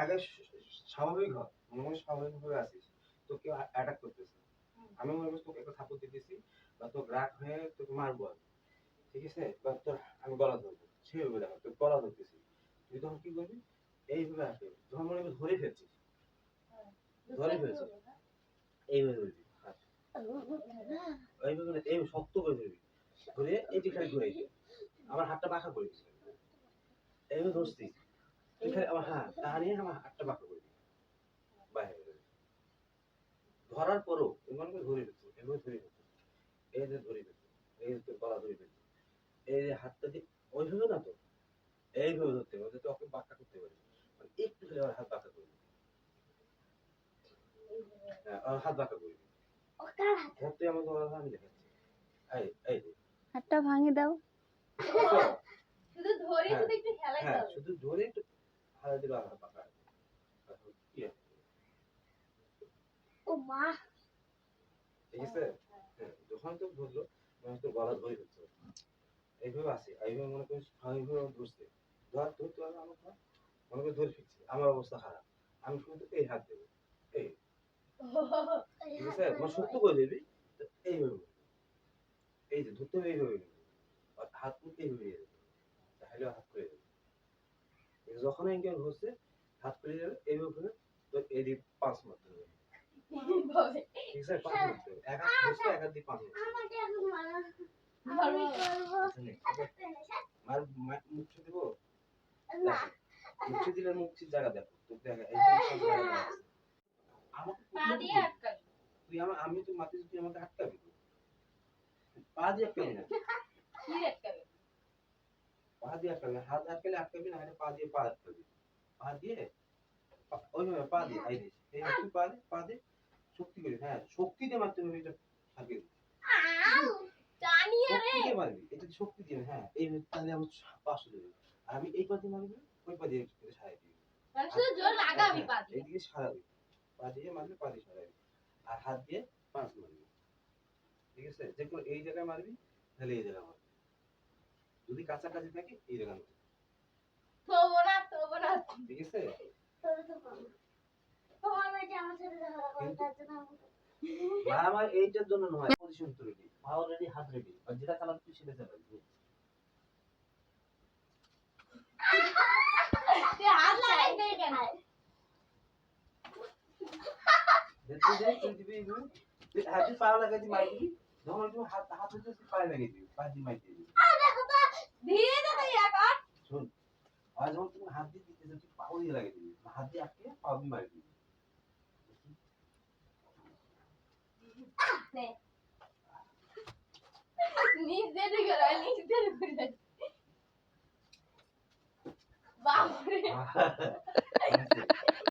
আগে স্বাভাবিক হ, মনে স্বাভাবিকভাবে আছিস, তোকে অ্যাটাক করতেছে, আমি মনে করছি তোকে একটা থাপ্পড় দিতেছি বা তোর রাগ হয়ে তোকে মারবো আমি, ঠিক আছে, বা তোর আমি গলা ধরবো, সেভাবে দেখো তোর গলা ধরতেছি, তুই তখন কি করবি, এইভাবে আসবে, যখন মনে করবি ধরে ফেলছিস, ধরে ফেলছিস, এইভাবে ধরবি হাত, এইভাবে এই শক্ত করে ধরবি, ধরে এইটি খালি ঘুরে আমার হাতটা বাঁকা করে দিবি, এইভাবে ধরছিস তুই খালি আমার হাত টানিয়ে আমার হাতটা বাঁকা করে দিবি, বাইরে ধরার পরও মনে করে ধরে ফেলছিস, এভাবে ধরে ফেলছিস, এই যে ধরে ফেলছিস, এই যে তোর গলা ধরে ফেলছিস, এই যে হাতটা দিয়ে ওইভাবে না তো, এইভাবে ধরতে হবে যাতে ওকে বাঁকা করতে পারি, মানে একটু খালি আমার হাত বাঁকা করে দিবি, হ্যাঁ আমার হাত বাঁকা করে দিবি, ধরতে আমার গলা আমি দেখাচ্ছি, এই এই যে হাতটা ভাঙে দাও। শুধু ধরে হ্যাঁ, শুধু একটু খেলাই হ্যাঁ দাও। শুধু ধরে একটু হাত দিলে আমার হাত বাঁকা হবে। ইয়ে, ও মা, ঠিক আছে, হ্যাঁ যখন তো ধরলো তখন তো গলা ধরে ফেলছে, এইভাবে আসে, এইভাবে মনে করিস এইভাবে ধরছে, ধর ধরতে হবে আমার ধর, মনে করে ধরে ফেলছি, আমার অবস্থা খারাপ, আমি শুধু এই হাত দেবো, এই, ঠিক আছে, মানে শক্ত করে দিবি, তো এইভাবে করবি। এই যে ধরতে হবে এইভাবে করবি, আর হাত করতে এইভাবে নিয়ে যাবে, তাহলে হাত করে যাবে, যখন অ্যাঙ্গেল হচ্ছে হাত করে যাবে এইভাবে করে, তো এদিক 5 মারতে হবে, ভাবে। ঠিক আছে, 5 মারতে হবে, এক হাত ধরছে এক হাত দিয়ে 5 মারতে হবে, আমাকে এখন মারা, ধরো। আমি করবো মার মুখে দিব, না। মুখে দিলে মুখের জায়গা দেখো, তো দেখা এইখানে সব জায়গা আছে, আমাকে পা কোথাও দিয়ে দিবি? আটকাবি। তুই আমার, আমি তো মারতেছি, তুই আমাকে আটকাবি, পা দিয়ে আটকাবি না, কি আটকাবি? পা দিয়ে আটকাবি না, হাত আটকালে আটকাবি না, পা দিয়ে পা আটকাবি, পা দিয়ে ওইভাবে পা দিয়ে এই দিস, এই তুই পা দিয়ে শক্তি করে, হ্যাঁ শক্তি দিয়ে মারতে হবে, এটা থাকে আউ! টানিয়ে রে। শক্তি দিয়ে মারবি, এটা শক্তি দিয়ে, হ্যাঁ এই তাহলে আমার পাশে দেবে, আর আমি এই পা দিয়ে মারবি, ওই পা দিয়ে সারাই দিবি, মানে শুধু জোর লাগাবি পা দিয়ে। এইদিকে সারাবি, পা দিয়ে মারবি, পা দিয়ে সারাবি, আর হাত দিয়ে পাঁচ মারবি, ঠিক আছে, যে কোনো এই জায়গায় মারবি, তাহলে এই জায়গায় মারবি, যদি কাছাকাছি থাকে এই জায়গায় মারবি, তবো না। ঠিক আছে, তোর তো করবো। তোমার মেয়েটা আমার সাথে ঝগড়া করে, তার জন্য আমাকে আমার এইটার জন্য নয়, পজিশন তো রেডি, পাও রেডি, হাত রেডি, আর যেটা চালাবি তুই সেটা চালাবি, তুই হাত লাগাই দে কেন? দেখতে দে তুই দিবি এইভাবে, তুই হাতে পাও লাগাই দিবি, মাই দিবি, যখন তুই হাত হাত হচ্ছে তুই পায়ে লাগিয়ে দিবি, পা দিয়ে মাই দিবি, ধীরে ধীরে ইয়া কর। শোন, আর যখন তুমি হাত দিয়ে দিতে তুই পাও দিয়ে লাগিয়ে দিবি, হাত দিয়ে আটকে পাও দিয়ে মারি দিবি, নে। নিচ দিয়ে ঢুকে রয়, নিচ দিয়ে ঢুকে রয়। বাপরে। ঠিক আছে?